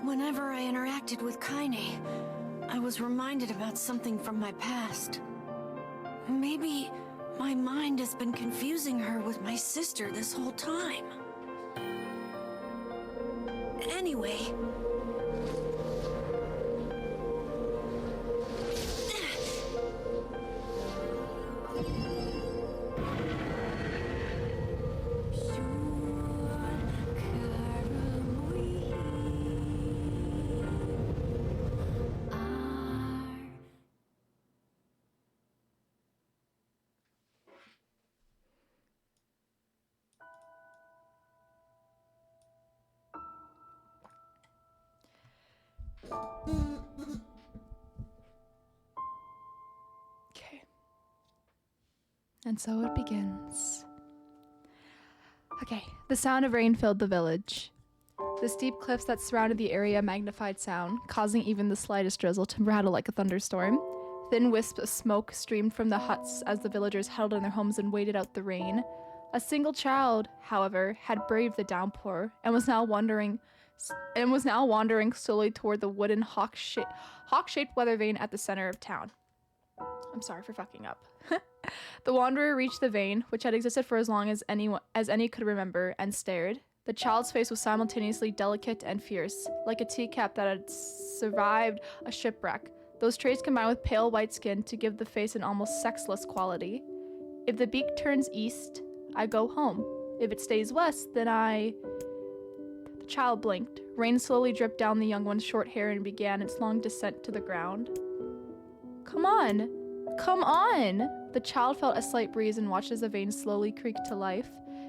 Whenever I interacted with Kainé, I was reminded about something from my past. Maybe my mind has been confusing her with my sister this whole time. Anyway... Okay. And so it begins. Okay, the sound of rain filled the village. The steep cliffs that surrounded the area magnified sound, causing even the slightest drizzle to rattle like a thunderstorm. Thin wisps of smoke streamed from the huts as the villagers huddled in their homes and waited out the rain. A single child, however, had braved the downpour and was now wandering slowly toward the wooden hawk-shaped weather vane at the center of town. I'm sorry for fucking up. The wanderer reached the vane, which had existed for as long as any could remember, and stared. The child's face was simultaneously delicate and fierce, like a teacup that had survived a shipwreck. Those traits combined with pale white skin to give the face an almost sexless quality. If the beak turns east, I go home. If it stays west, then The child blinked. Rain slowly dripped down the young one's short hair and began its long descent to the ground. Come on! Come on! The child felt a slight breeze and watched as the vein slowly creaked to life.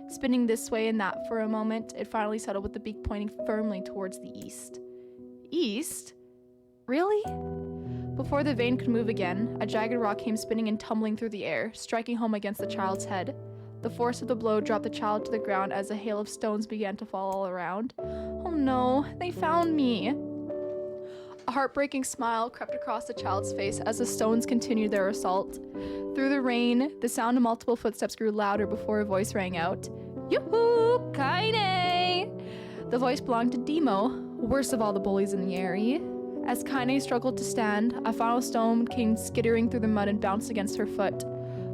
Spinning this way and that for a moment, it finally settled with the beak pointing firmly towards the east. East? Really? Before the vein could move again, a jagged rock came spinning and tumbling through the air, striking home against the child's head. The force of the blow dropped the child to the ground as a hail of stones began to fall all around. Oh no, they found me! A heartbreaking smile crept across the child's face as the stones continued their assault. Through the rain, the sound of multiple footsteps grew louder before a voice rang out. Yoo-hoo! Kainé! The voice belonged to Demo, worst of all the bullies in the area. As Kainé struggled to stand, a final stone came skittering through the mud and bounced against her foot.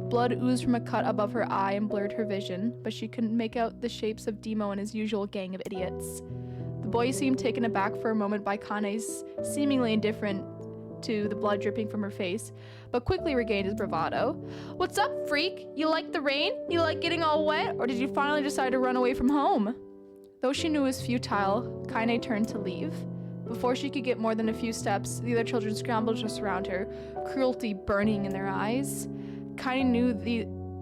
Blood oozed from a cut above her eye and blurred her vision, but she couldn't make out the shapes of Demo and his usual gang of idiots. The boy seemed taken aback for a moment by Kainé's seemingly indifferent to the blood dripping from her face, but quickly regained his bravado. What's up, freak? You like the rain? You like getting all wet? Or did you finally decide to run away from home? Though she knew it was futile, Kainé turned to leave. Before she could get more than a few steps, the other children scrambled to surround her, cruelty burning in their eyes. Kainé knew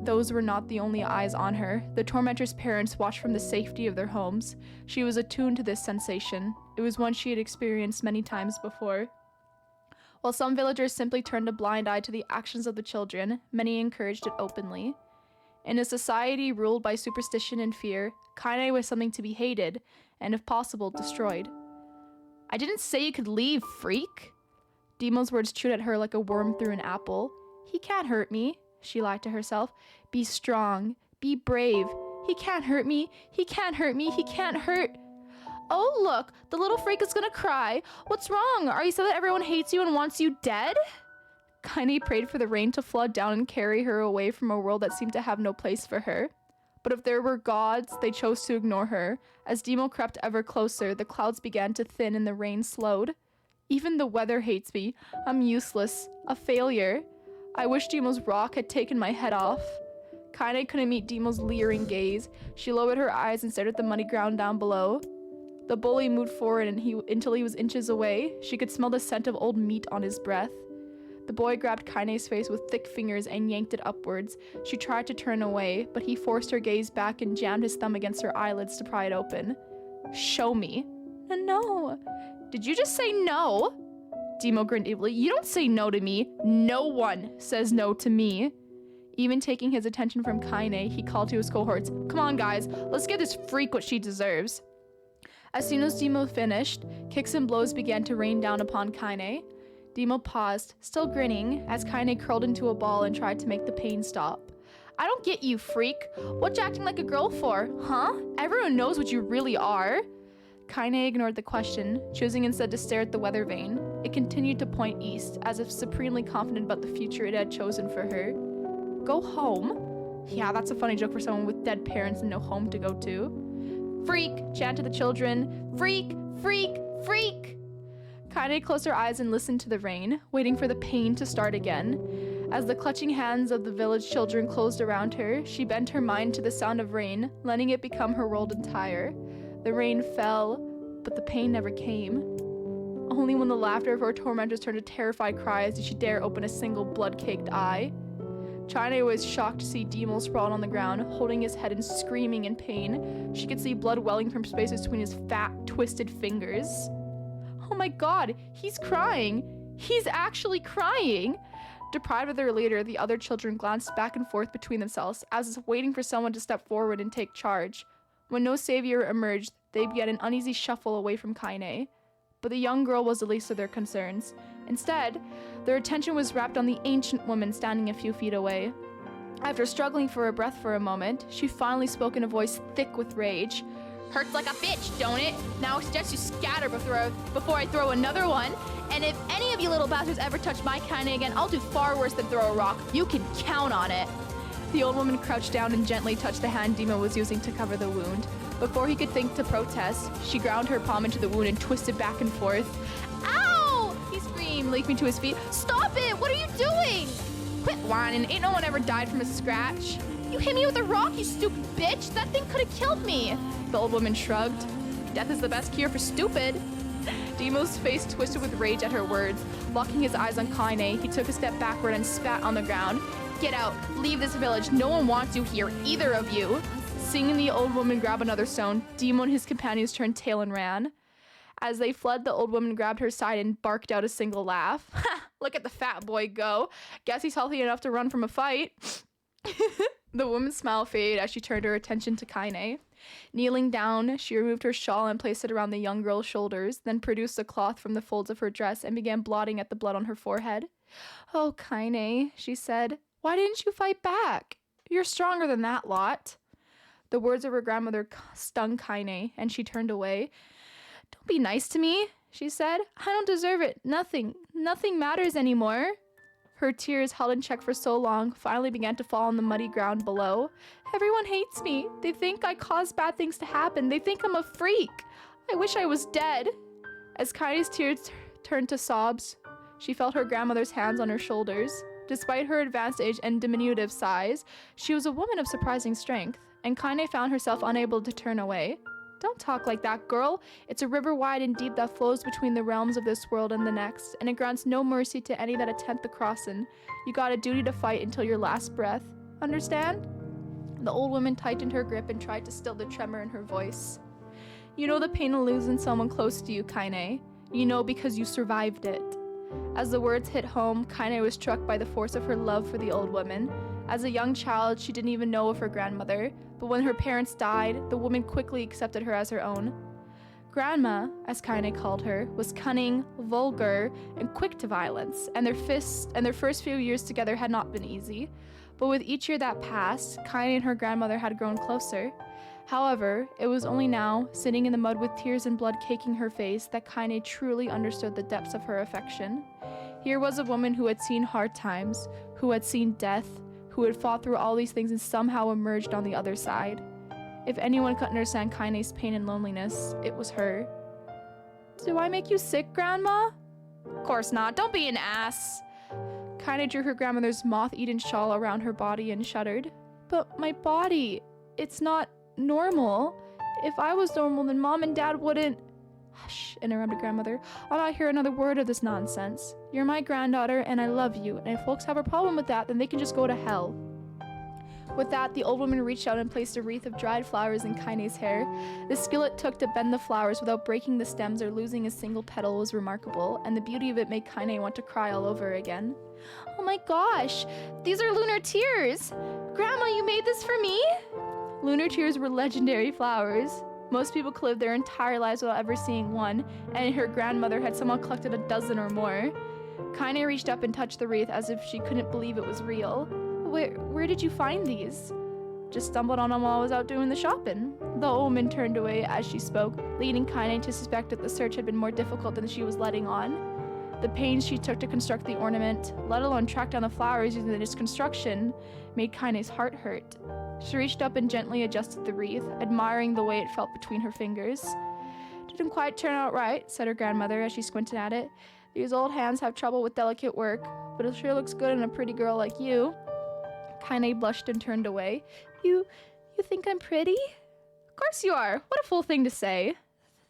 those were not the only eyes on her. The tormentor's parents watched from the safety of their homes. She was attuned to this sensation. It was one she had experienced many times before. While some villagers simply turned a blind eye to the actions of the children, many encouraged it openly. In a society ruled by superstition and fear, Kainé was something to be hated, and if possible, destroyed. I didn't say you could leave, freak! Demo's words chewed at her like a worm through an apple. He can't hurt me, she lied to herself. Be strong. Be brave. He can't hurt me. He can't hurt me. He can't hurt. Oh, look, the little freak is gonna cry. What's wrong? Are you so that everyone hates you and wants you dead? Kainé prayed for the rain to flood down and carry her away from a world that seemed to have no place for her. But if there were gods, they chose to ignore her. As Demo crept ever closer, the clouds began to thin and the rain slowed. Even the weather hates me. I'm useless. A failure. I wish Demo's rock had taken my head off. Kainé couldn't meet Demo's leering gaze. She lowered her eyes and stared at the muddy ground down below. The bully moved forward until he was inches away. She could smell the scent of old meat on his breath. The boy grabbed Kainé's face with thick fingers and yanked it upwards. She tried to turn away, but he forced her gaze back and jammed his thumb against her eyelids to pry it open. Show me. No. Did you just say no? Demo grinned evilly. You don't say no to me. No one says no to me. Even taking his attention from Kainé, he called to his cohorts. Come on, guys. Let's give this freak what she deserves. As soon as Demo finished, kicks and blows began to rain down upon Kainé. Demo paused, still grinning, as Kainé curled into a ball and tried to make the pain stop. I don't get you, freak. What you acting like a girl for, huh? Everyone knows what you really are. Kainé ignored the question, choosing instead to stare at the weather vane. It continued to point east, as if supremely confident about the future it had chosen for her. Go home? Yeah, that's a funny joke for someone with dead parents and no home to go to. Freak, chanted the children. Freak, freak, freak! Kainé closed her eyes and listened to the rain, waiting for the pain to start again. As the clutching hands of the village children closed around her, she bent her mind to the sound of rain, letting it become her world entire. The rain fell, but the pain never came. Only when the laughter of her tormentors turned to terrified cries did she dare open a single blood-caked eye. Kainé was shocked to see Demo sprawled on the ground, holding his head and screaming in pain. She could see blood welling from spaces between his fat, twisted fingers. Oh my god, he's crying! He's actually crying! Deprived of their leader, the other children glanced back and forth between themselves, as if waiting for someone to step forward and take charge. When no savior emerged, they began an uneasy shuffle away from Kainé. But the young girl was the least of their concerns. Instead, their attention was wrapped on the ancient woman standing a few feet away. After struggling for her breath for a moment, she finally spoke in a voice thick with rage. Hurts like a bitch, don't it? Now I suggest you scatter before I throw another one. And if any of you little bastards ever touch my Kainé again, I'll do far worse than throw a rock. You can count on it. The old woman crouched down and gently touched the hand Demo was using to cover the wound. Before he could think to protest, she ground her palm into the wound and twisted back and forth. Ow! He screamed, leaping to his feet. Stop it! What are you doing? Quit whining. Ain't no one ever died from a scratch. You hit me with a rock, you stupid bitch! That thing could have killed me! The old woman shrugged. Death is the best cure for stupid. Demo's face twisted with rage at her words. Locking his eyes on Kainé, he took a step backward and spat on the ground. Get out! Leave this village! No one wants you here, either of you! Seeing the old woman grab another stone, Demo and his companions turned tail and ran. As they fled, the old woman grabbed her side and barked out a single laugh. Ha! Look at the fat boy go. Guess he's healthy enough to run from a fight. The woman's smile faded as she turned her attention to Kainé. Kneeling down, she removed her shawl and placed it around the young girl's shoulders, then produced a cloth from the folds of her dress and began blotting at the blood on her forehead. Oh, Kainé, she said, why didn't you fight back? You're stronger than that lot. The words of her grandmother stung Kainé, and she turned away. Don't be nice to me, she said. I don't deserve it. Nothing matters anymore. Her tears, held in check for so long, finally began to fall on the muddy ground below. Everyone hates me. They think I caused bad things to happen. They think I'm a freak. I wish I was dead. As Kainé's tears turned to sobs, she felt her grandmother's hands on her shoulders. Despite her advanced age and diminutive size, she was a woman of surprising strength, and Kainé found herself unable to turn away. Don't talk like that, girl. It's a river wide and deep that flows between the realms of this world and the next, and it grants no mercy to any that attempt the crossing. You got a duty to fight until your last breath. Understand? The old woman tightened her grip and tried to still the tremor in her voice. You know the pain of losing someone close to you, Kainé. You know because you survived it. As the words hit home, Kainé was struck by the force of her love for the old woman. As a young child, she didn't even know of her grandmother, but when her parents died, the woman quickly accepted her as her own. Grandma, as Kainé called her, was cunning, vulgar, and quick to violence, and their first few years together had not been easy. But with each year that passed, Kainé and her grandmother had grown closer. However, it was only now, sitting in the mud with tears and blood caking her face, that Kainé truly understood the depths of her affection. Here was a woman who had seen hard times, who had seen death, who had fought through all these things and somehow emerged on the other side. If anyone could understand Kainé's pain and loneliness, it was her. Do I make you sick, Grandma? Of course not. Don't be an ass. Kainé drew her grandmother's moth-eaten shawl around her body and shuddered. But my body, it's not normal. If I was normal, then Mom and Dad wouldn't... Hush, interrupted grandmother. I'll not hear another word of this nonsense. You're my granddaughter, and I love you, and if folks have a problem with that, then they can just go to hell. With that, the old woman reached out and placed a wreath of dried flowers in Kainé's hair. The skill it took to bend the flowers without breaking the stems or losing a single petal was remarkable, and the beauty of it made Kainé want to cry all over again. Oh my gosh, these are lunar tears! Grandma, you made this for me? Lunar tears were legendary flowers. Most people could live their entire lives without ever seeing one, and her grandmother had somehow collected a dozen or more. Kainé reached up and touched the wreath as if she couldn't believe it was real. Where did you find these? Just stumbled on them while I was out doing the shopping. The old woman turned away as she spoke, leading Kainé to suspect that the search had been more difficult than she was letting on. The pains she took to construct the ornament, let alone track down the flowers using its construction, made Kainé's heart hurt. She reached up and gently adjusted the wreath, admiring the way it felt between her fingers. "Didn't quite turn out right," said her grandmother as she squinted at it. "These old hands have trouble with delicate work, but it sure looks good in a pretty girl like you." Kainé blushed and turned away. You think I'm pretty?" "Of course you are. What a fool thing to say."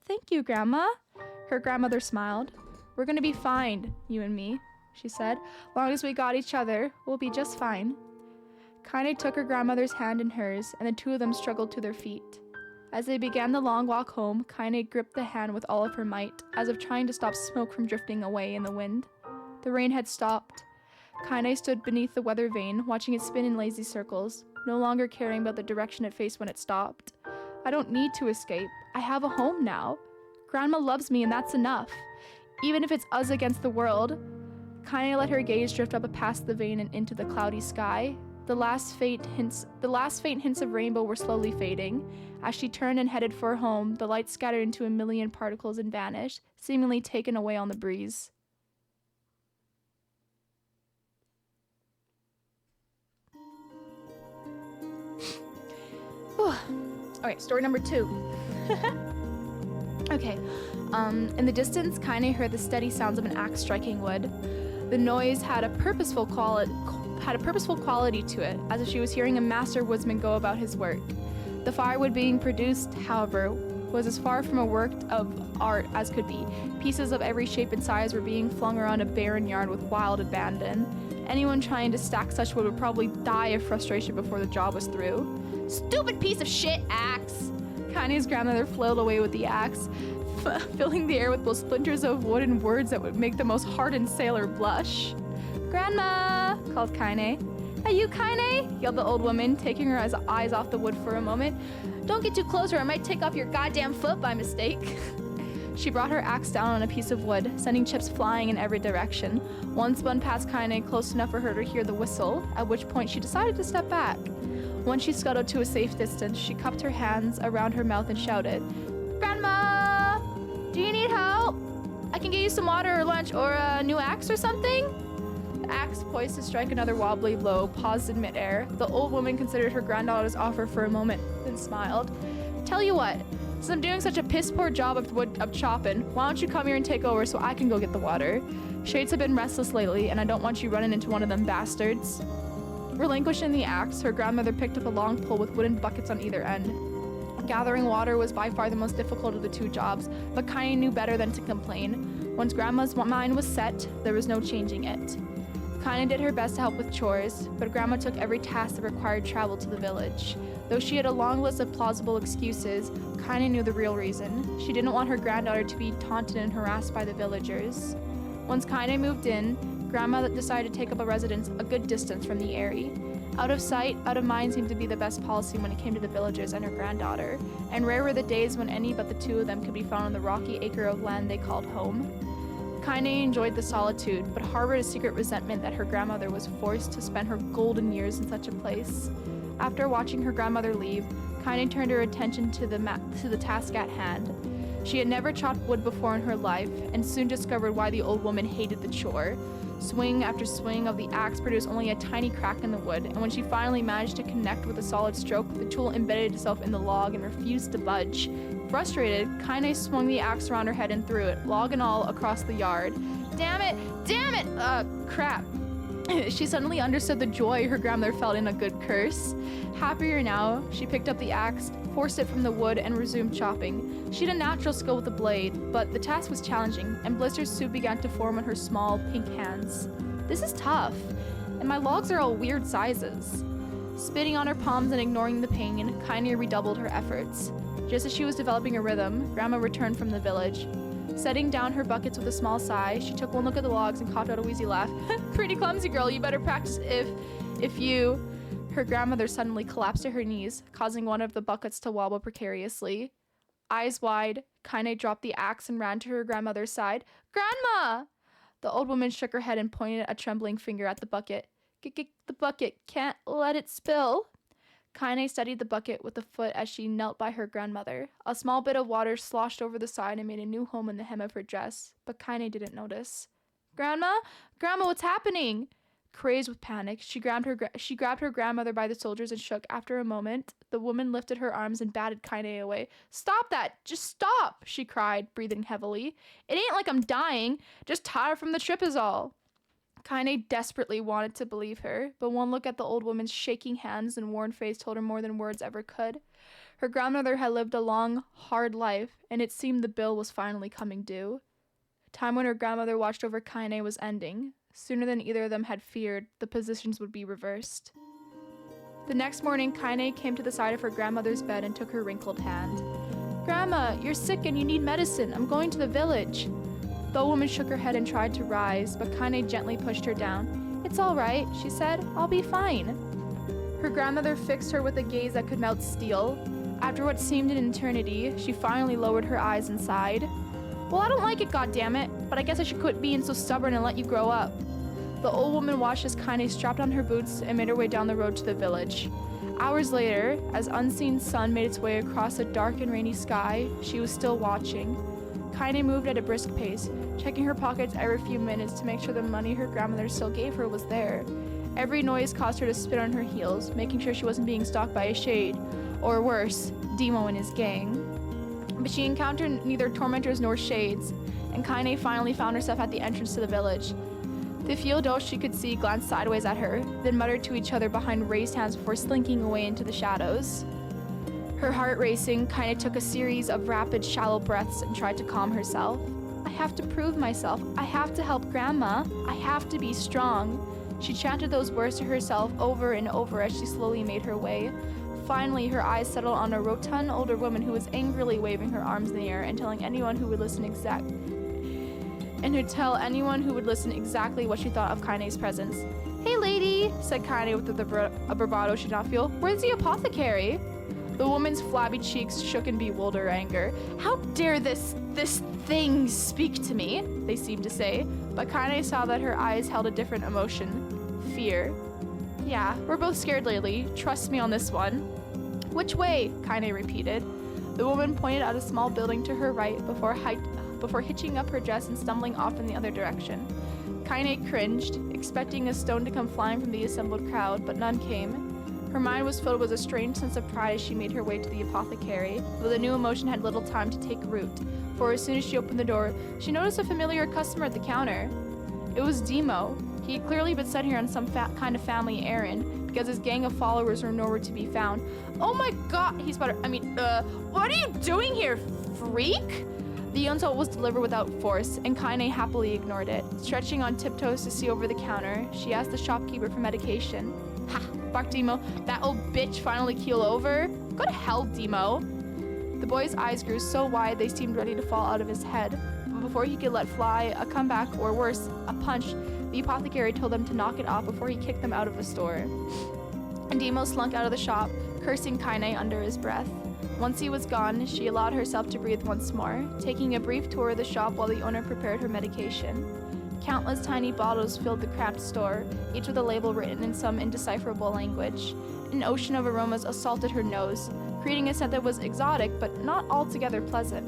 "Thank you, Grandma." Her grandmother smiled. "We're gonna be fine, you and me," she said. "Long as we got each other, we'll be just fine." Kainé took her grandmother's hand in hers, and the two of them struggled to their feet. As they began the long walk home, Kainé gripped the hand with all of her might, as if trying to stop smoke from drifting away in the wind. The rain had stopped. Kainé stood beneath the weather vane, watching it spin in lazy circles, no longer caring about the direction it faced when it stopped. "I don't need to escape. I have a home now. Grandma loves me, and that's enough. Even if it's us against the world." Kainé let her gaze drift up past the vane and into the cloudy sky. The last faint hints of rainbow were slowly fading. As she turned and headed for home, the light scattered into a million particles and vanished, seemingly taken away on the breeze. Okay, story number 2. Okay, in the distance, Kainé heard the steady sounds of an axe striking wood. The noise had a purposeful quality to it, as if she was hearing a master woodsman go about his work. The firewood being produced, however, was as far from a work of art as could be. Pieces of every shape and size were being flung around a barren yard with wild abandon. Anyone trying to stack such wood would probably die of frustration before the job was through. "Stupid piece of shit, axe!" Kainé's grandmother flailed away with the axe, filling the air with both splinters of wood and words that would make the most hardened sailor blush. "Grandma!" called Kainé. "Hey, you, Kainé!" yelled the old woman, taking her eyes off the wood for a moment. "Don't get too close or I might take off your goddamn foot by mistake." She brought her axe down on a piece of wood, sending chips flying in every direction. One spun past Kainé close enough for her to hear the whistle, at which point she decided to step back. Once she scuttled to a safe distance, she cupped her hands around her mouth and shouted, "Grandma! Do you need help? I can get you some water or lunch or a new axe or something?" The axe, poised to strike another wobbly blow, paused in midair. The old woman considered her granddaughter's offer for a moment, then smiled. "Tell you what, since I'm doing such a piss-poor job of chopping, why don't you come here and take over so I can go get the water? Shades have been restless lately, and I don't want you running into one of them bastards." Relinquishing the axe, her grandmother picked up a long pole with wooden buckets on either end. Gathering water was by far the most difficult of the two jobs, but Kainé knew better than to complain. Once Grandma's mind was set, there was no changing it. Kainé did her best to help with chores, but Grandma took every task that required travel to the village. Though she had a long list of plausible excuses, Kainé knew the real reason. She didn't want her granddaughter to be taunted and harassed by the villagers. Once Kainé moved in, Grandma decided to take up a residence a good distance from the Eyrie. Out of sight, out of mind seemed to be the best policy when it came to the villagers and her granddaughter, and rare were the days when any but the two of them could be found on the rocky acre of land they called home. Kainé enjoyed the solitude, but harbored a secret resentment that her grandmother was forced to spend her golden years in such a place. After watching her grandmother leave, Kainé turned her attention to the task at hand. She had never chopped wood before in her life, and soon discovered why the old woman hated the chore. Swing after swing of the axe produced only a tiny crack in the wood, and when she finally managed to connect with a solid stroke, the tool embedded itself in the log and refused to budge. Frustrated, Kainé swung the axe around her head and threw it, log and all, across the yard. Damn it! Crap. She suddenly understood the joy her grandmother felt in a good curse. Happier now, she picked up the axe, forced it from the wood, and resumed chopping. She had a natural skill with the blade, but the task was challenging, and blisters soon began to form on her small, pink hands. "This is tough, and my logs are all weird sizes." Spitting on her palms and ignoring the pain, Kainé redoubled her efforts. Just as she was developing a rhythm, Grandma returned from the village. Setting down her buckets with a small sigh, she took one look at the logs and coughed out a wheezy laugh. "Pretty clumsy, girl. You better practice if you..." Her grandmother suddenly collapsed to her knees, causing one of the buckets to wobble precariously. Eyes wide, Kainé dropped the axe and ran to her grandmother's side. "Grandma!" The old woman shook her head and pointed a trembling finger at the bucket. "The bucket. Can't let it spill." Kainé steadied the bucket with a foot as she knelt by her grandmother. A small bit of water sloshed over the side and made a new home in the hem of her dress, but Kainé didn't notice. Grandma? Grandma, what's happening? Crazed with panic, she grabbed her grandmother by the shoulders and shook. After a moment, the woman lifted her arms and batted Kainé away. Stop that! Just stop! She cried, breathing heavily. It ain't like I'm dying. Just tired from the trip is all. Kainé desperately wanted to believe her, but one look at the old woman's shaking hands and worn face told her more than words ever could. Her grandmother had lived a long, hard life, and it seemed the bill was finally coming due. Time when her grandmother watched over Kainé was ending. Sooner than either of them had feared, the positions would be reversed. The next morning, Kainé came to the side of her grandmother's bed and took her wrinkled hand. Grandma, you're sick and you need medicine. I'm going to the village. The old woman shook her head and tried to rise, but Kainé gently pushed her down. It's all right, she said. I'll be fine. Her grandmother fixed her with a gaze that could melt steel. After what seemed an eternity, she finally lowered her eyes and sighed. Well, I don't like it, goddammit, but I guess I should quit being so stubborn and let you grow up. The old woman watched as Kainé strapped on her boots and made her way down the road to the village. Hours later, as unseen sun made its way across a dark and rainy sky, she was still watching. Kainé moved at a brisk pace, checking her pockets every few minutes to make sure the money her grandmother still gave her was there. Every noise caused her to spin on her heels, making sure she wasn't being stalked by a shade, or worse, Demo and his gang. But she encountered neither tormentors nor shades, and Kainé finally found herself at the entrance to the village. The few adults she could see glanced sideways at her, then muttered to each other behind raised hands before slinking away into the shadows. Her heart racing, Kainé took a series of rapid, shallow breaths and tried to calm herself. I have to prove myself. I have to help Grandma. I have to be strong. She chanted those words to herself over and over as she slowly made her way. Finally, her eyes settled on a rotund older woman who was angrily waving her arms in the air and telling anyone who would listen exactly what she thought of Kainé's presence. Hey lady, said Kainé with a bravado she did not feel. Where's the apothecary? The woman's flabby cheeks shook in bewildered anger. How dare this thing speak to me? They seemed to say, but Kainé saw that her eyes held a different emotion. Fear. Yeah, we're both scared lately. Trust me on this one. Which way? Kainé repeated. The woman pointed out a small building to her right before hitching up her dress and stumbling off in the other direction. Kainé cringed, expecting a stone to come flying from the assembled crowd, but none came. Her mind was filled with a strange sense of pride as she made her way to the apothecary, though the new emotion had little time to take root, for as soon as she opened the door, she noticed a familiar customer at the counter. It was Demo. He had clearly been sent here on some kind of family errand, because his gang of followers were nowhere to be found. Oh my god, he sputtered. What are you doing here, freak? The insult was delivered without force, and Kainé happily ignored it. Stretching on tiptoes to see over the counter, she asked the shopkeeper for medication. Ha, barked Demo. That old bitch finally keel over? Go to hell, Demo. The boy's eyes grew so wide they seemed ready to fall out of his head. But before he could let fly a comeback, or worse, a punch, the apothecary told them to knock it off before he kicked them out of the store. And Demo slunk out of the shop, cursing Kainé under his breath. Once he was gone, she allowed herself to breathe once more, taking a brief tour of the shop while the owner prepared her medication. Countless tiny bottles filled the cramped store, each with a label written in some indecipherable language. An ocean of aromas assaulted her nose, creating a scent that was exotic but not altogether pleasant.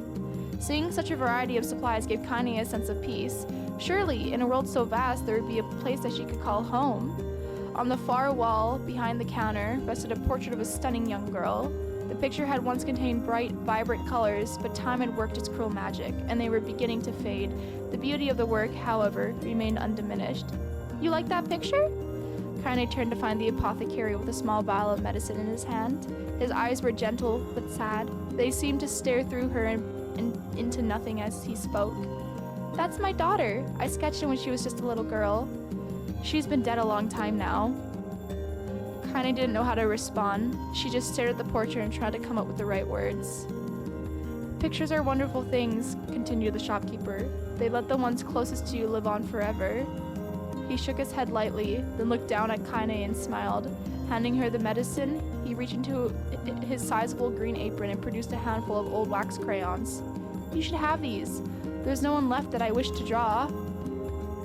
Seeing such a variety of supplies gave Kainé a sense of peace. Surely, in a world so vast, there would be a place that she could call home. On the far wall, behind the counter, rested a portrait of a stunning young girl. The picture had once contained bright, vibrant colors, but time had worked its cruel magic, and they were beginning to fade. The beauty of the work, however, remained undiminished. You like that picture? Kainé turned to find the apothecary with a small vial of medicine in his hand. His eyes were gentle, but sad. They seemed to stare through her and into nothing as he spoke. That's my daughter. I sketched her when she was just a little girl. She's been dead a long time now. Kainé didn't know how to respond. She just stared at the portrait and tried to come up with the right words. Pictures are wonderful things, continued the shopkeeper. They let the ones closest to you live on forever. He shook his head lightly, then looked down at Kainé and smiled. Handing her the medicine, he reached into his sizable green apron and produced a handful of old wax crayons. You should have these. There's no one left that I wish to draw.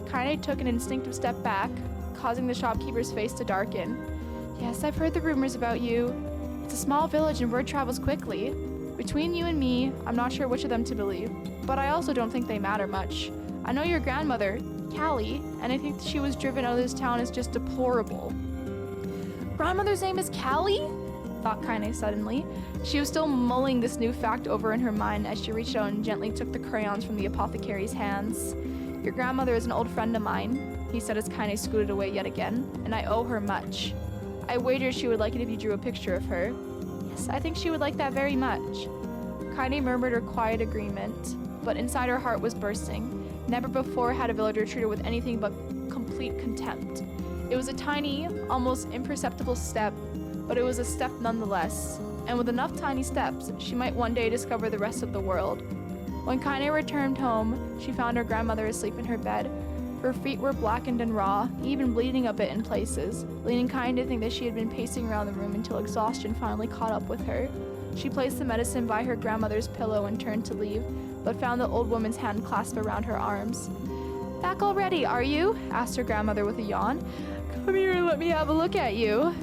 Kainé took an instinctive step back, causing the shopkeeper's face to darken. Yes, I've heard the rumors about you. It's a small village and word travels quickly. Between you and me, I'm not sure which of them to believe, but I also don't think they matter much. I know your grandmother, Callie, and I think she was driven out of this town is just deplorable. Grandmother's name is Callie? Thought Kainé suddenly. She was still mulling this new fact over in her mind as she reached out and gently took the crayons from the apothecary's hands. Your grandmother is an old friend of mine, he said as Kainé scooted away yet again, and I owe her much. I wager she would like it if you drew a picture of her. Yes, I think she would like that very much. Kainé murmured her quiet agreement, but inside her heart was bursting. Never before had a villager treated her with anything but complete contempt. It was a tiny, almost imperceptible step, but it was a step nonetheless, and with enough tiny steps, she might one day discover the rest of the world. When Kainé returned home, she found her grandmother asleep in her bed. Her feet were blackened and raw, even bleeding a bit in places, leading Kainé to think that she had been pacing around the room until exhaustion finally caught up with her. She placed the medicine by her grandmother's pillow and turned to leave, but found the old woman's hand clasped around her arms. Back already, are you? Asked her grandmother with a yawn. Come here and let me have a look at you.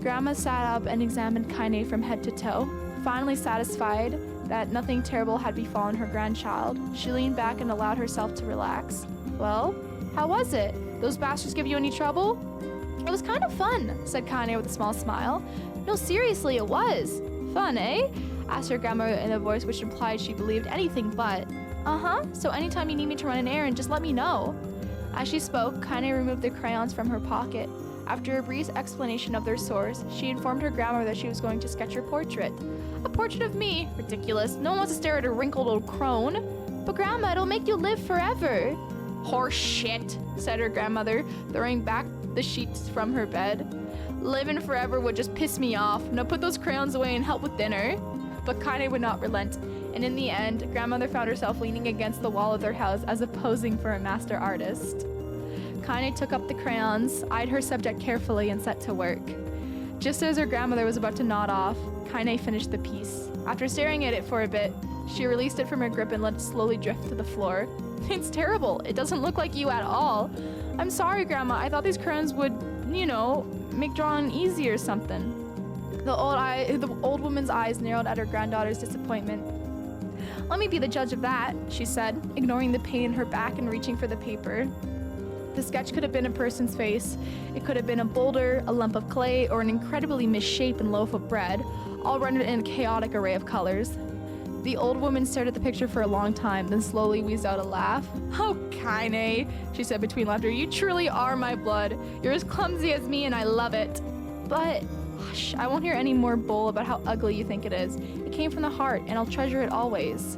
Grandma sat up and examined Kainé from head to toe. Finally satisfied that nothing terrible had befallen her grandchild, she leaned back and allowed herself to relax. Well, how was it? Those bastards give you any trouble? It was kind of fun, said Kainé with a small smile. No, seriously, it was. Fun, eh? Asked her grandma in a voice which implied she believed anything but. Uh-huh, so anytime you need me to run an errand, just let me know. As she spoke, Kainé removed the crayons from her pocket. After a brief explanation of their source, she informed her grandmother that she was going to sketch her portrait. A portrait of me? Ridiculous. No one wants to stare at a wrinkled old crone. But Grandma, it'll make you live forever. Horse shit, said her grandmother, throwing back the sheets from her bed. Living forever would just piss me off. Now put those crayons away and help with dinner. But Kainé would not relent, and in the end, grandmother found herself leaning against the wall of their house as if posing for a master artist. Kainé took up the crayons, eyed her subject carefully, and set to work. Just as her grandmother was about to nod off, Kainé finished the piece. After staring at it for a bit, she released it from her grip and let it slowly drift to the floor. It's terrible. It doesn't look like you at all. I'm sorry, Grandma. I thought these crayons would, make drawing easy or something. The old woman's eyes narrowed at her granddaughter's disappointment. Let me be the judge of that, she said, ignoring the pain in her back and reaching for the paper. The sketch could have been a person's face. It could have been a boulder, a lump of clay, or an incredibly misshapen loaf of bread, all rendered in a chaotic array of colors. The old woman stared at the picture for a long time, then slowly wheezed out a laugh. Oh, Kainé, she said between laughter, you truly are my blood. You're as clumsy as me and I love it. But, hush, I won't hear any more bull about how ugly you think it is. It came from the heart, and I'll treasure it always.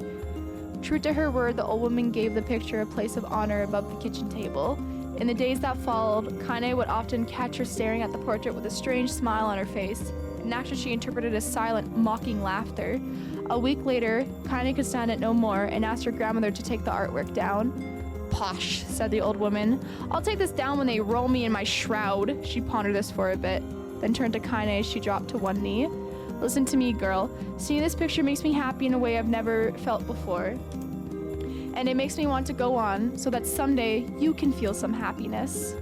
True to her word, the old woman gave the picture a place of honor above the kitchen table. In the days that followed, Kainé would often catch her staring at the portrait with a strange smile on her face, an action she interpreted as silent, mocking laughter. A week later, Kainé could stand it no more and asked her grandmother to take the artwork down. Posh, said the old woman. I'll take this down when they roll me in my shroud. She pondered this for a bit, then turned to Kainé as she dropped to one knee. Listen to me, girl. Seeing this picture makes me happy in a way I've never felt before. And it makes me want to go on so that someday you can feel some happiness.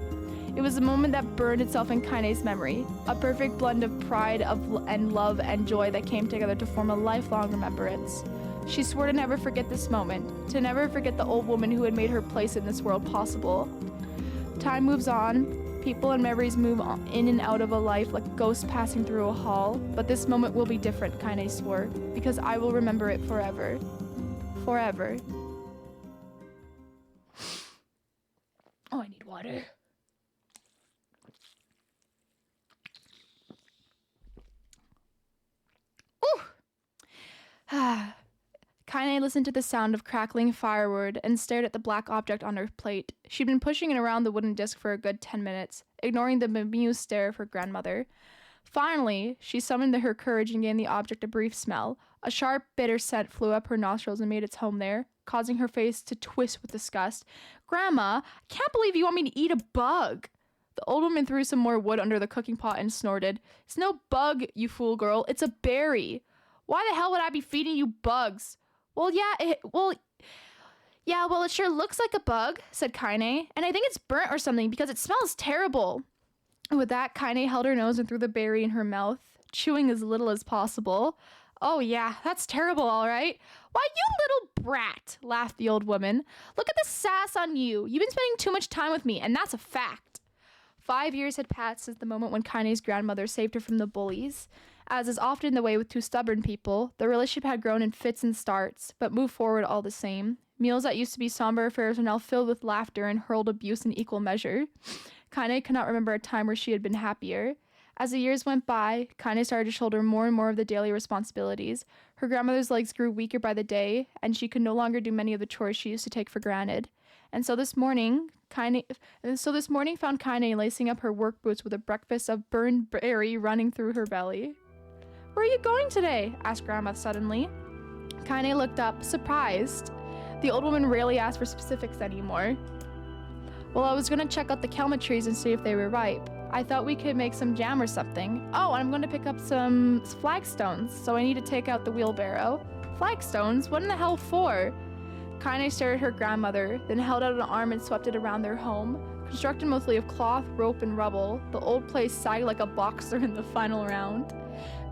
It was a moment that burned itself in Kainé's memory, a perfect blend of pride and love and joy that came together to form a lifelong remembrance. She swore to never forget this moment, to never forget the old woman who had made her place in this world possible. Time moves on, people and memories move on in and out of a life like ghosts passing through a hall, but this moment will be different, Kainé swore, because I will remember it forever. Forever. Oh, I need water. Kainé listened to the sound of crackling firewood and stared at the black object on her plate. She'd been pushing it around the wooden disc for a good 10 minutes, ignoring the bemused stare of her grandmother. Finally, she summoned her courage and gave the object a brief smell. A sharp, bitter scent flew up her nostrils and made its home there, causing her face to twist with disgust. Grandma, I can't believe you want me to eat a bug. The old woman threw some more wood under the cooking pot and snorted. It's no bug, you fool girl. It's a berry. Why the hell would I be feeding you bugs? Well, it sure looks like a bug, said Kainé, and I think it's burnt or something because it smells terrible. And with that, Kainé held her nose and threw the berry in her mouth. chewing as little as possible. Oh yeah, that's terrible, all right. Why, you little brat, laughed the old woman. Look at the sass on you. You've been spending too much time with me, and that's a fact. 5 years had passed since the moment when Kainé's grandmother saved her from the bullies. As is often the way with two stubborn people, the relationship had grown in fits and starts, but moved forward all the same. Meals that used to be somber affairs are now filled with laughter and hurled abuse in equal measure. Kainé could not remember a time where she had been happier. As the years went by, Kainé started to shoulder more and more of the daily responsibilities. Her grandmother's legs grew weaker by the day, and she could no longer do many of the chores she used to take for granted. And so this morning found Kainé lacing up her work boots with a breakfast of burned berry running through her belly. Where are you going today? Asked Grandma suddenly. Kainé looked up, surprised. The old woman rarely asked for specifics anymore. Well, I was going to check out the kelma trees and see if they were ripe. I thought we could make some jam or something. Oh, I'm going to pick up some flagstones, so I need to take out the wheelbarrow. Flagstones? What in the hell for? Kainé stared at her grandmother, then held out an arm and swept it around their home. Constructed mostly of cloth, rope, and rubble, the old place sagged like a boxer in the final round.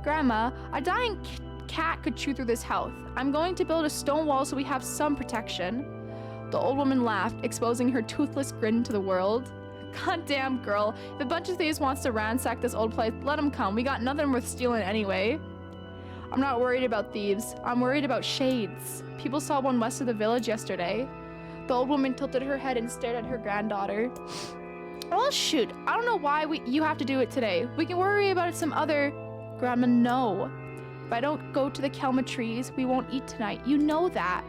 Grandma, a dying cat could chew through this house. I'm going to build a stone wall so we have some protection. The old woman laughed, exposing her toothless grin to the world. Goddamn girl, if a bunch of thieves wants to ransack this old place, let them come. We got nothing worth stealing anyway. I'm not worried about thieves. I'm worried about shades. People saw one west of the village yesterday. The old woman tilted her head and stared at her granddaughter. Well, shoot, I don't know why you have to do it today. We can worry about it some other... Grandma, no. If I don't go to the kelma trees, we won't eat tonight. You know that.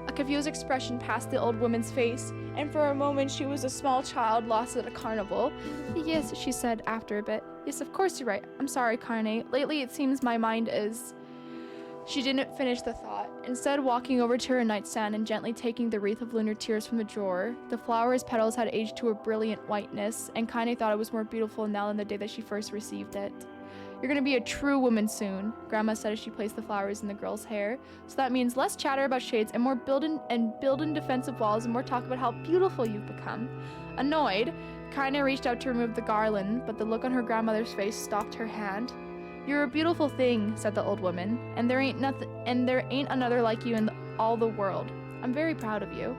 A confused expression passed the old woman's face, and for a moment she was a small child lost at a carnival. Yes, she said after a bit. Yes, of course you're right. I'm sorry, Kainé. Lately it seems my mind is... She didn't finish the thought, instead walking over to her nightstand and gently taking the wreath of lunar tears from the drawer. The flower's petals had aged to a brilliant whiteness, and Kainé thought it was more beautiful now than the day that she first received it. You're gonna be a true woman soon, Grandma said as she placed the flowers in the girl's hair. So that means less chatter about shades and more building defensive walls and more talk about how beautiful you've become. Annoyed, Kainé reached out to remove the garland, but the look on her grandmother's face stopped her hand. You're a beautiful thing, said the old woman, and there ain't another like you in all the world. I'm very proud of you.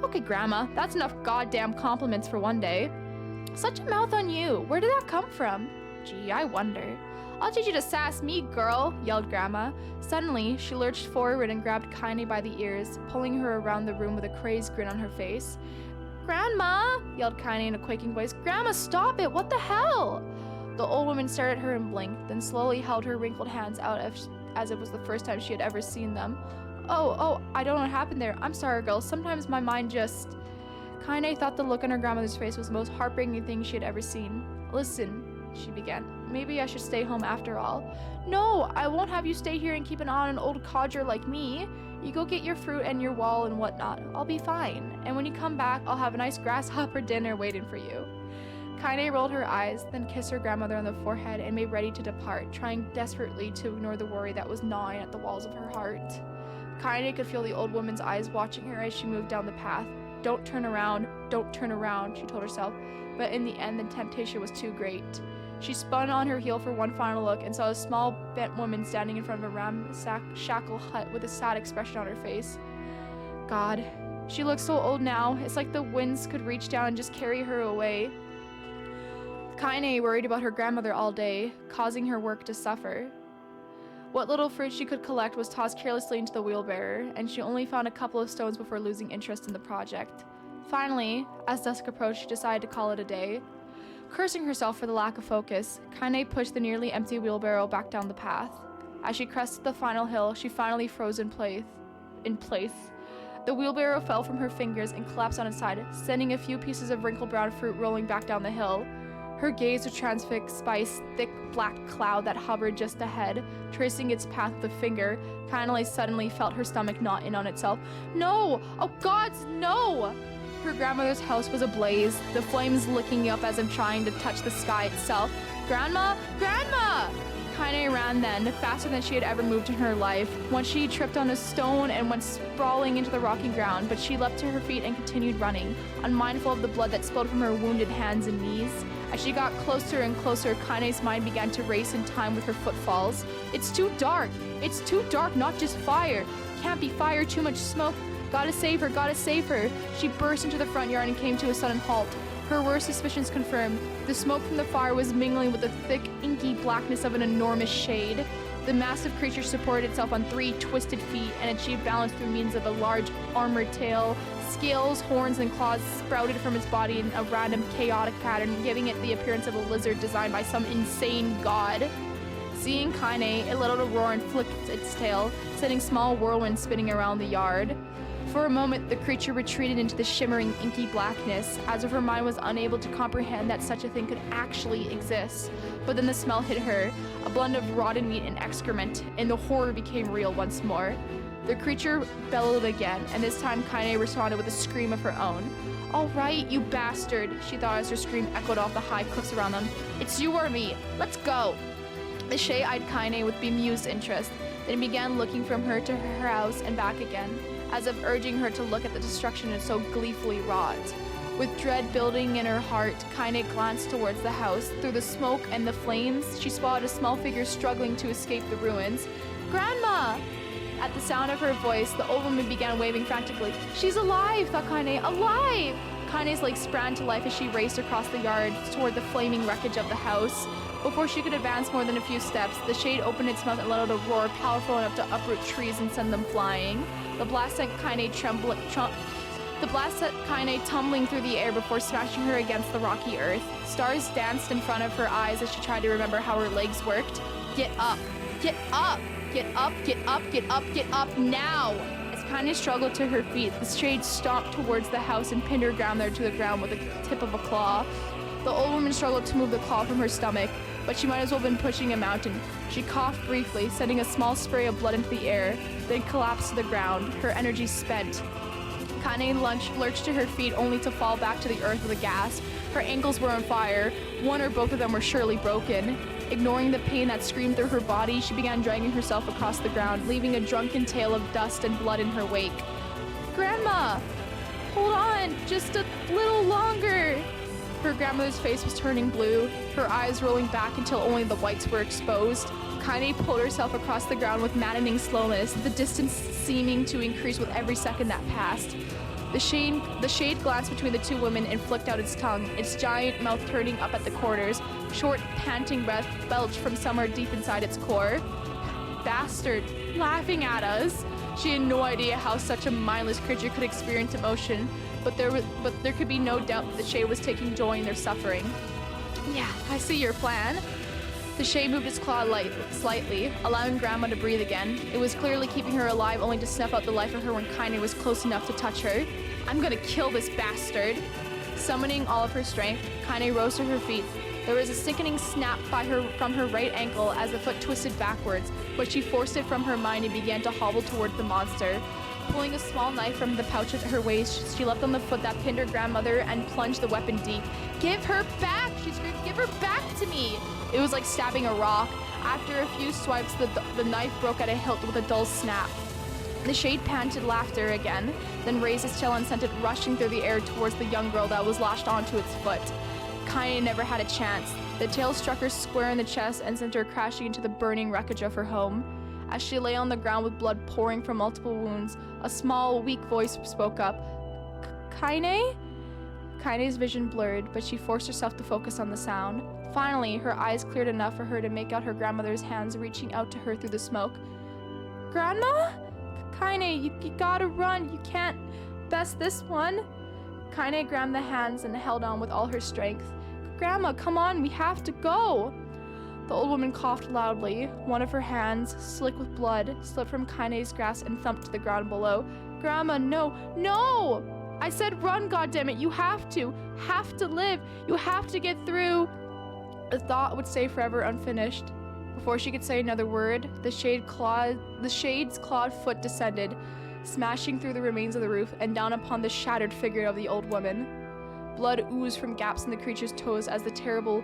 Okay, Grandma, that's enough goddamn compliments for one day. Such a mouth on you. Where did that come from? Gee, I wonder. I'll teach you to sass me, girl, yelled Grandma. Suddenly, she lurched forward and grabbed Kainé by the ears, pulling her around the room with a crazed grin on her face. Grandma, yelled Kainé in a quaking voice. Grandma, stop it! What the hell? The old woman stared at her and blinked, then slowly held her wrinkled hands out as it was the first time she had ever seen them. Oh, I don't know what happened there. I'm sorry, girl. Sometimes my mind just... Kainé thought the look on her grandmother's face was the most heartbreaking thing she had ever seen. Listen, she began. Maybe I should stay home after all. No, I won't have you stay here and keep an eye on an old codger like me. You go get your fruit and your wall and whatnot. I'll be fine. And when you come back, I'll have a nice grasshopper dinner waiting for you. Kainé rolled her eyes, then kissed her grandmother on the forehead and made ready to depart, trying desperately to ignore the worry that was gnawing at the walls of her heart. Kainé could feel the old woman's eyes watching her as she moved down the path. Don't turn around, she told herself, but in the end the temptation was too great. She spun on her heel for one final look and saw a small, bent woman standing in front of a ramshackle hut with a sad expression on her face. God, she looks so old now. It's like the winds could reach down and just carry her away. Kainé worried about her grandmother all day, causing her work to suffer. What little fruit she could collect was tossed carelessly into the wheelbarrow, and she only found a couple of stones before losing interest in the project. Finally, as dusk approached, she decided to call it a day. Cursing herself for the lack of focus, Kainé pushed the nearly empty wheelbarrow back down the path. As she crested the final hill, she finally froze in place. The wheelbarrow fell from her fingers and collapsed on its side, sending a few pieces of wrinkled brown fruit rolling back down the hill. Her gaze was transfixed by a thick black cloud that hovered just ahead, tracing its path with a finger. Kainé suddenly felt her stomach knot in on itself. No! Oh gods, no! Her grandmother's house was ablaze, the flames licking up as if trying to touch the sky itself. Grandma! Grandma! Kainé ran then, faster than she had ever moved in her life. Once she tripped on a stone and went sprawling into the rocky ground, but she leapt to her feet and continued running, unmindful of the blood that spilled from her wounded hands and knees. As she got closer and closer, Kainé's mind began to race in time with her footfalls. It's too dark! It's too dark, not just fire! Can't be fire, too much smoke. Gotta save her, gotta save her! She burst into the front yard and came to a sudden halt. Her worst suspicions confirmed. The smoke from the fire was mingling with the thick, inky blackness of an enormous shade. The massive creature supported itself on 3 twisted feet and achieved balance through means of a large armored tail. Scales, horns, and claws sprouted from its body in a random, chaotic pattern, giving it the appearance of a lizard designed by some insane god. Seeing Kainé, it let out a roar and flicked its tail, sending small whirlwinds spinning around the yard. For a moment, the creature retreated into the shimmering, inky blackness, as if her mind was unable to comprehend that such a thing could actually exist. But then the smell hit her, a blend of rotten meat and excrement, and the horror became real once more. The creature bellowed again, and this time Kainé responded with a scream of her own. "All right, you bastard," she thought as her scream echoed off the high cliffs around them. "It's you or me. Let's go." The Shay eyed Kainé with bemused interest, then began looking from her to her house and back again, as if urging her to look at the destruction it so gleefully wrought. With dread building in her heart, Kainé glanced towards the house. Through the smoke and the flames, she spotted a small figure struggling to escape the ruins. "Grandma!" At the sound of her voice, the old woman began waving frantically. "She's alive!" thought Kainé. "Alive!" Kainé's legs sprang to life as she raced across the yard toward the flaming wreckage of the house. Before she could advance more than a few steps, the shade opened its mouth and let out a roar powerful enough to uproot trees and send them flying. The blast sent Kainé tumbling through the air before smashing her against the rocky earth. Stars danced in front of her eyes as she tried to remember how her legs worked. Get up! Get up! Get up! Get up! Get up! Get up now! As Kainé struggled to her feet, the shade stomped towards the house and pinned her down there to the ground with the tip of a claw. The old woman struggled to move the claw from her stomach, but she might as well have been pushing a mountain. She coughed briefly, sending a small spray of blood into the air, then collapsed to the ground, her energy spent. Kainé lurched to her feet only to fall back to the earth with a gasp. Her ankles were on fire. One or both of them were surely broken. Ignoring the pain that screamed through her body, she began dragging herself across the ground, leaving a drunken tail of dust and blood in her wake. "Grandma! Hold on, just a little longer!" Her grandmother's face was turning blue, her eyes rolling back until only the whites were exposed. Kainé pulled herself across the ground with maddening slowness, the distance seeming to increase with every second that passed. The shade glanced between the 2 women and flicked out its tongue, its giant mouth turning up at the corners. Short, panting breath belched from somewhere deep inside its core. Bastard, laughing at us. She had no idea how such a mindless creature could experience emotion, but there could be no doubt that the shade was taking joy in their suffering. "Yeah, I see your plan." The shade moved its claw slightly, allowing Grandma to breathe again. It was clearly keeping her alive, only to snuff out the life of her when Kainé was close enough to touch her. "I'm gonna kill this bastard." Summoning all of her strength, Kainé rose to her feet. There was a sickening snap from her right ankle as the foot twisted backwards, but she forced it from her mind and began to hobble towards the monster. Pulling a small knife from the pouch at her waist, she leapt on the foot that pinned her grandmother and plunged the weapon deep. "Give her back!" she screamed. "Give her back to me!" It was like stabbing a rock. After a few swipes, the knife broke at a hilt with a dull snap. The shade panted laughter again, then raised its tail and sent it rushing through the air towards the young girl that was lashed onto its foot. Kainé never had a chance. The tail struck her square in the chest and sent her crashing into the burning wreckage of her home. As she lay on the ground with blood pouring from multiple wounds, a small, weak voice spoke up. "Kainé?" Kainé's vision blurred, but she forced herself to focus on the sound. Finally, her eyes cleared enough for her to make out her grandmother's hands reaching out to her through the smoke. "Grandma? Kainé, you gotta run. You can't best this one." Kainé grabbed the hands and held on with all her strength. "Grandma, come on, we have to go." The old woman coughed loudly. One of her hands, slick with blood, slipped from Kainé's grasp and thumped to the ground below. "Grandma, no, no! I said run, goddammit, you have to live, you have to get through." The thought would stay forever unfinished. Before she could say another word, the shade's clawed foot descended, smashing through the remains of the roof and down upon the shattered figure of the old woman. Blood oozed from gaps in the creature's toes as the terrible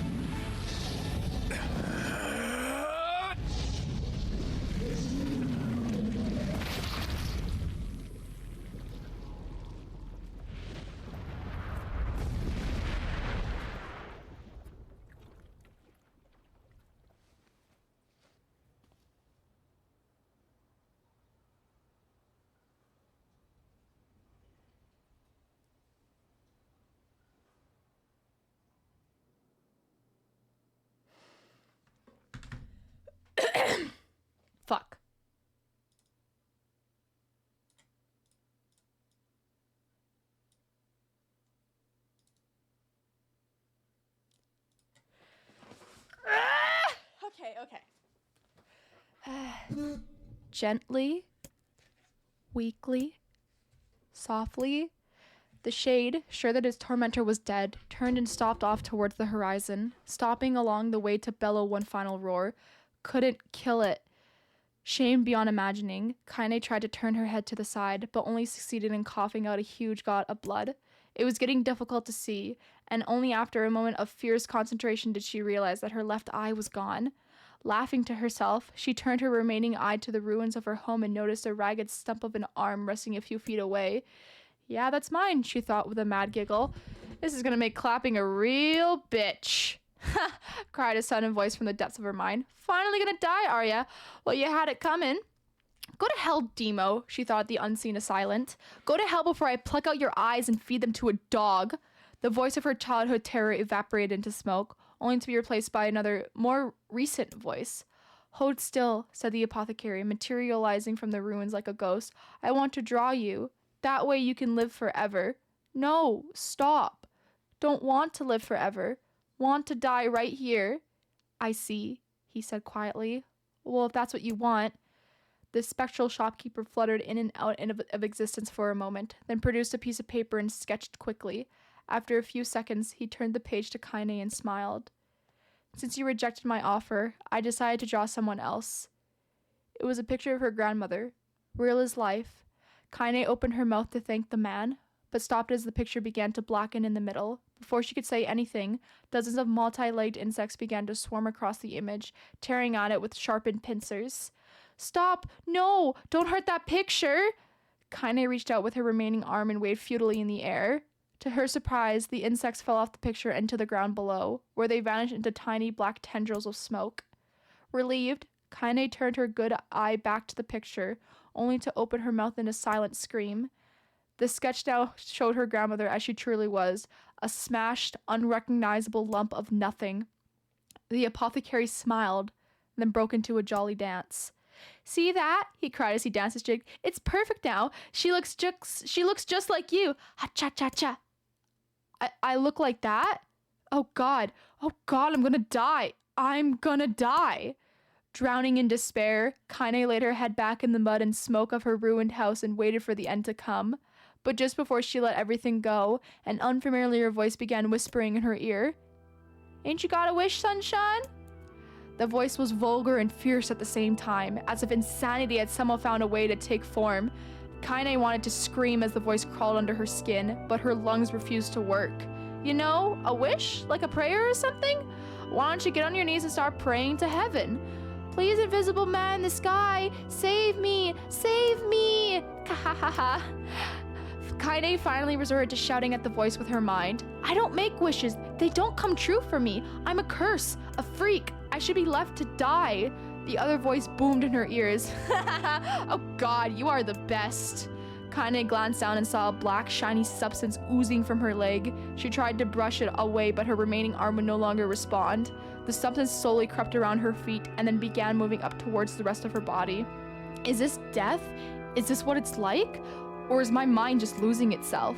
okay. Gently, weakly, softly, the shade, sure that his tormentor was dead, turned and stopped off towards the horizon, stopping along the way to bellow one final roar. Couldn't kill it. Shamed beyond imagining, Kainé tried to turn her head to the side, but only succeeded in coughing out a huge got of blood. It was getting difficult to see, and only after a moment of fierce concentration did she realize that her left eye was gone. Laughing to herself, she turned her remaining eye to the ruins of her home and noticed a ragged stump of an arm resting a few feet away. Yeah, that's mine, she thought with a mad giggle. This is gonna make clapping a real bitch. Ha! Cried a sudden voice from the depths of her mind. Finally gonna die, are ya? Well, you had it coming. Go to hell, Demo, she thought, the unseen assailant. Go to hell before I pluck out your eyes and feed them to a dog. The voice of her childhood terror evaporated into smoke, only to be replaced by another, more recent voice. Hold still, said the apothecary, materializing from the ruins like a ghost. I want to draw you. That way you can live forever. No, stop. Don't want to live forever. Want to die right here. I see, he said quietly. Well, if that's what you want. The spectral shopkeeper fluttered in and out of existence for a moment, then produced a piece of paper and sketched quickly. After a few seconds, he turned the page to Kainé and smiled. Since you rejected my offer, I decided to draw someone else. It was a picture of her grandmother, real as life. Kainé opened her mouth to thank the man, but stopped as the picture began to blacken in the middle. Before she could say anything, dozens of multi-legged insects began to swarm across the image, tearing at it with sharpened pincers. Stop! No! Don't hurt that picture! Kainé reached out with her remaining arm and waved futilely in the air. To her surprise, the insects fell off the picture and to the ground below, where they vanished into tiny black tendrils of smoke. Relieved, Kainé turned her good eye back to the picture, only to open her mouth in a silent scream. The sketch now showed her grandmother as she truly was, a smashed, unrecognizable lump of nothing. The apothecary smiled, then broke into a jolly dance. See that? He cried as he danced his jig. It's perfect now. She looks just like you. Ha-cha-cha-cha. I look like that? Oh God, I'm gonna die. I'm gonna die. Drowning in despair, Kainé laid her head back in the mud and smoke of her ruined house and waited for the end to come. But just before she let everything go, an unfamiliar voice began whispering in her ear. Ain't you got a wish, sunshine? The voice was vulgar and fierce at the same time, as if insanity had somehow found a way to take form. Kainé wanted to scream as the voice crawled under her skin, but her lungs refused to work. You know, a wish? Like a prayer or something? Why don't you get on your knees and start praying to heaven? Please, invisible man in the sky, save me! Save me! Kahahaha. Kainé finally resorted to shouting at the voice with her mind. I don't make wishes. They don't come true for me. I'm a curse, a freak. I should be left to die. The other voice boomed in her ears. Oh God, you are the best. Kainé glanced down and saw a black, shiny substance oozing from her leg. She tried to brush it away, but her remaining arm would no longer respond. The substance slowly crept around her feet and then began moving up towards the rest of her body. Is this death? Is this what it's like? Or is my mind just losing itself?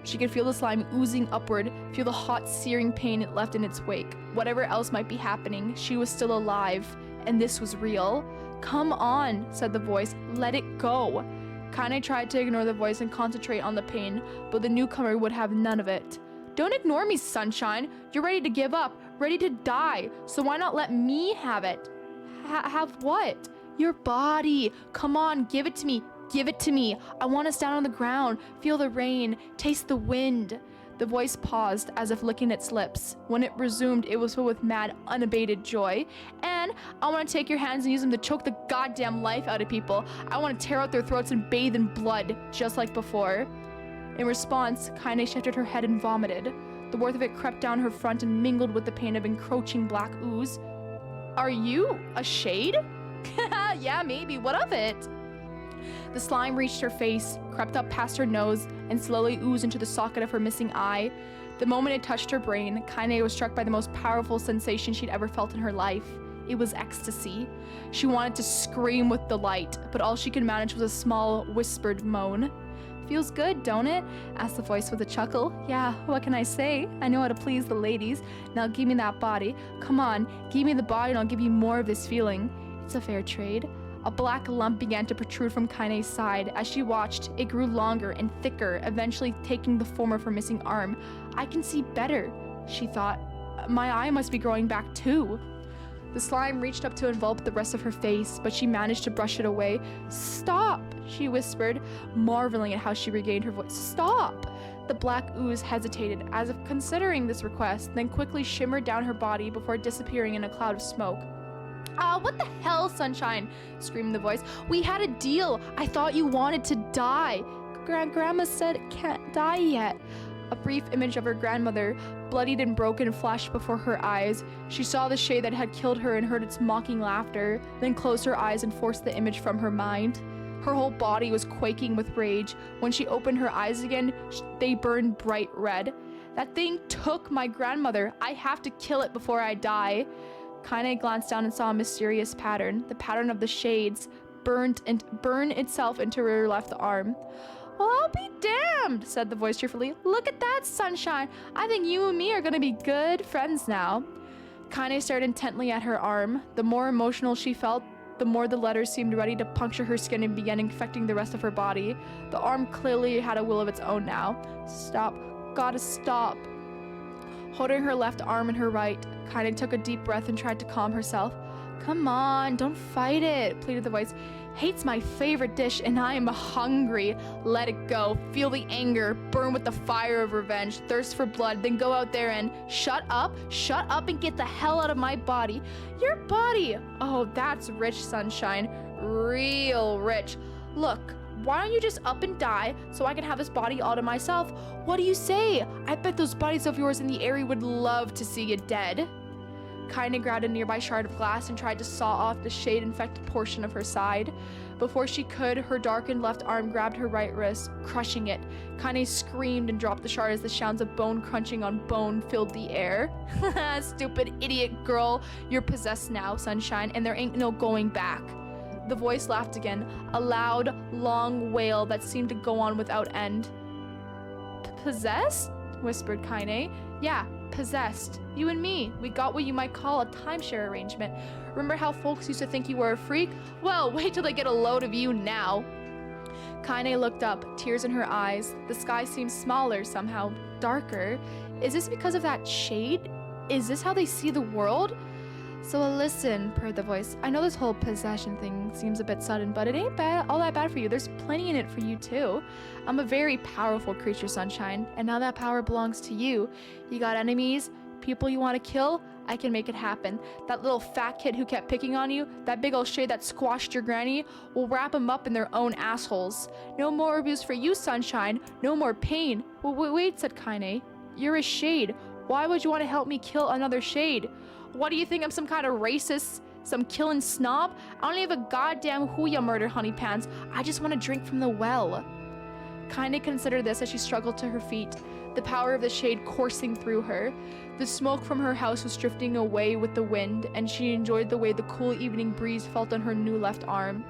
She could feel the slime oozing upward, feel the hot, searing pain it left in its wake. Whatever else might be happening, she was still alive, and this was real. Come on, said the voice, let it go. Kainé tried to ignore the voice and concentrate on the pain, but the newcomer would have none of it. Don't ignore me, sunshine. You're ready to give up, ready to die, so why not let me have it? Have what? Your body. Come on, give it to me. Give it to me. I want to stand on the ground, feel the rain, taste the wind. The voice paused, as if licking its lips. When it resumed, it was filled with mad, unabated joy. And I want to take your hands and use them to choke the goddamn life out of people. I want to tear out their throats and bathe in blood, just like before. In response, Kainé shifted her head and vomited. The worth of it crept down her front and mingled with the pain of encroaching black ooze. Are you a shade? Yeah, maybe. What of it? The slime reached her face, crept up past her nose, and slowly oozed into the socket of her missing eye. The moment it touched her brain, Kainé was struck by the most powerful sensation she'd ever felt in her life. It was ecstasy. She wanted to scream with delight, but all she could manage was a small, whispered moan. Feels good, don't it? Asked the voice with a chuckle. Yeah, what can I say? I know how to please the ladies. Now give me that body. Come on, give me the body and I'll give you more of this feeling. It's a fair trade. A black lump began to protrude from Kainé's side. As she watched, it grew longer and thicker, eventually taking the form of her missing arm. I can see better, she thought. My eye must be growing back too. The slime reached up to envelop the rest of her face, but she managed to brush it away. Stop, she whispered, marveling at how she regained her voice. Stop! The black ooze hesitated, as if considering this request, then quickly shimmered down her body before disappearing in a cloud of smoke. What the hell, Sunshine? Screamed the voice. We had a deal. I thought you wanted to die. Grandma said it can't die yet. A brief image of her grandmother, bloodied and broken, flashed before her eyes. She saw the shade that had killed her and heard its mocking laughter, then closed her eyes and forced the image from her mind. Her whole body was quaking with rage. When she opened her eyes again, they burned bright red. That thing took my grandmother. I have to kill it before I die. Kainé glanced down and saw a mysterious pattern. The pattern of the shades burn itself into her left arm. Well, I'll be damned, said the voice cheerfully. Look at that, Sunshine. I think you and me are gonna be good friends now. Kainé stared intently at her arm. The more emotional she felt, the more the letters seemed ready to puncture her skin and began infecting the rest of her body. The arm clearly had a will of its own now. Stop. Gotta stop. Holding her left arm in her right, Kainé took a deep breath and tried to calm herself. Come on, don't fight it, pleaded the voice. Hate's my favorite dish and I am hungry. Let it go. Feel the anger. Burn with the fire of revenge. Thirst for blood. Then go out there and shut up and get the hell out of my body. Your body. Oh, that's rich, Sunshine. Real rich. Look, why don't you just up and die so I can have this body all to myself? What do you say? I bet those bodies of yours in the area would love to see you dead. Kainé grabbed a nearby shard of glass and tried to saw off the shade-infected portion of her side. Before she could, her darkened left arm grabbed her right wrist, crushing it. Kainé screamed and dropped the shard as the sounds of bone crunching on bone filled the air. Stupid idiot girl, you're possessed now, Sunshine, and there ain't no going back. The voice laughed again, a loud, long wail that seemed to go on without end. Possessed? Whispered Kainé. Yeah, possessed. You and me. We got what you might call a timeshare arrangement. Remember how folks used to think you were a freak? Well, wait till they get a load of you now. Kainé looked up, tears in her eyes. The sky seemed smaller somehow, darker. Is this because of that shade? Is this how they see the world? So listen, purred the voice. I know this whole possession thing seems a bit sudden, but it ain't all that bad for you. There's plenty in it for you too. I'm a very powerful creature, Sunshine, and now that power belongs to you. You got enemies, people you want to kill? I can make it happen. That little fat kid who kept picking on you, that big old shade that squashed your granny, we'll wrap them up in their own assholes. No more abuse for you, Sunshine. No more pain. Wait, said Kainé. You're a shade. Why would you want to help me kill another shade? What do you think, I'm some kind of racist? Some killing snob? I don't give a goddamn who you murder, honey pants. I just want to drink from the well. Kainé considered this as she struggled to her feet, the power of the shade coursing through her. The smoke from her house was drifting away with the wind, and she enjoyed the way the cool evening breeze felt on her new left arm.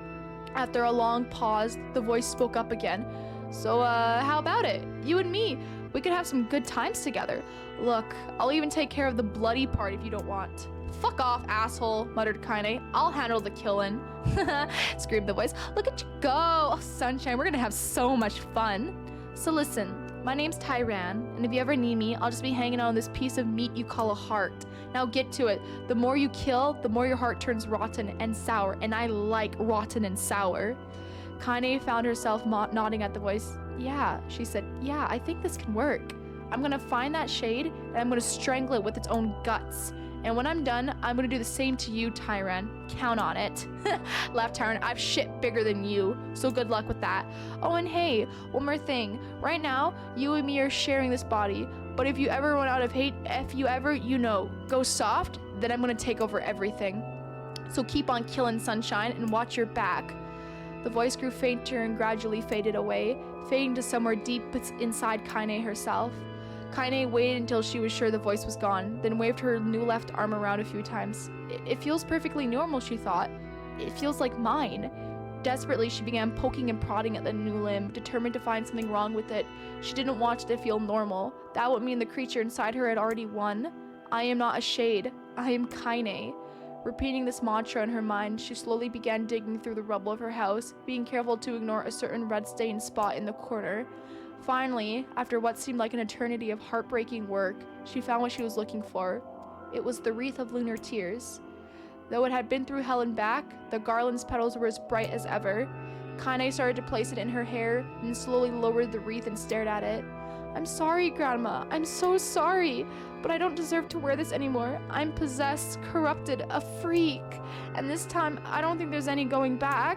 After a long pause, the voice spoke up again. So, how about it? You and me. We could have some good times together. Look, I'll even take care of the bloody part if you don't want. Fuck off, asshole, muttered Kainé. I'll handle the killing. Screamed the voice. Look at you go. Oh, Sunshine, we're gonna have so much fun. So listen, my name's Tyran, and if you ever need me, I'll just be hanging out on this piece of meat you call a heart. Now get to it. The more you kill, the more your heart turns rotten and sour, and I like rotten and sour. Kainé found herself nodding at the voice. Yeah, she said, yeah, I think this can work. I'm gonna find that shade, and I'm gonna strangle it with its own guts. And when I'm done, I'm gonna do the same to you, Tyran. Count on it. Laughed Tyran. I've shit bigger than you, so good luck with that. Oh, and hey, one more thing. Right now, you and me are sharing this body, but if you ever run out of hate, if you ever, go soft, then I'm gonna take over everything. So keep on killing, Sunshine, and watch your back. The voice grew fainter and gradually faded away, fading to somewhere deep inside Kainé herself. Kainé waited until she was sure the voice was gone, then waved her new left arm around a few times. It feels perfectly normal, she thought. It feels like mine. Desperately, she began poking and prodding at the new limb, determined to find something wrong with it. She didn't want it to feel normal. That would mean the creature inside her had already won. I am not a shade. I am Kainé. Repeating this mantra in her mind, she slowly began digging through the rubble of her house, being careful to ignore a certain red-stained spot in the corner. Finally, after what seemed like an eternity of heartbreaking work, she found what she was looking for. It was the wreath of lunar tears. Though it had been through hell and back, the garland's petals were as bright as ever. Kainé started to place it in her hair, and slowly lowered the wreath and stared at it. I'm sorry, Grandma. I'm so sorry. But I don't deserve to wear this anymore. I'm possessed, corrupted, a freak. And this time, I don't think there's any going back.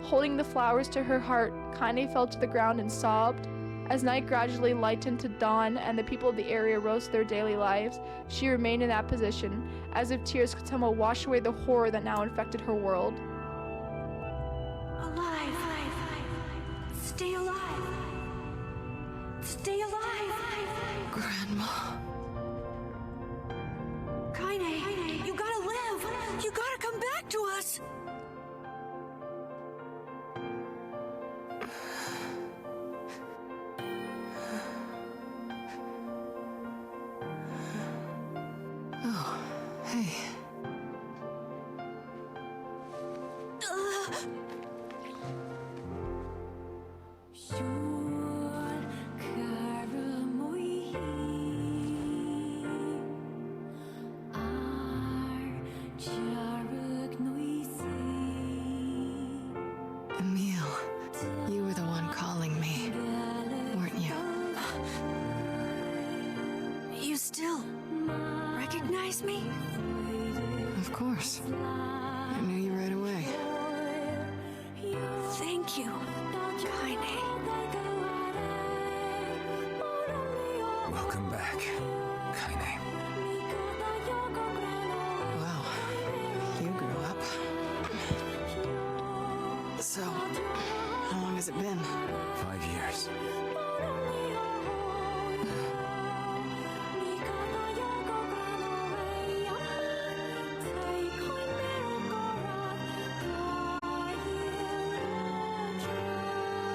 Holding the flowers to her heart, Kainé fell to the ground and sobbed. As night gradually lightened to dawn and the people of the area rose to their daily lives, she remained in that position, as if tears could somehow wash away the horror that now infected her world. Alive. Stay alive. Stay alive. Grandma. Kainé, you gotta live. You gotta come back to us. Oh, hey. Emil, you were the one calling me, weren't you? You still recognize me? Of course. I knew you right away. Thank you, Kainé. Welcome back, Kainé. Wow, you grew up. So, how long has it been?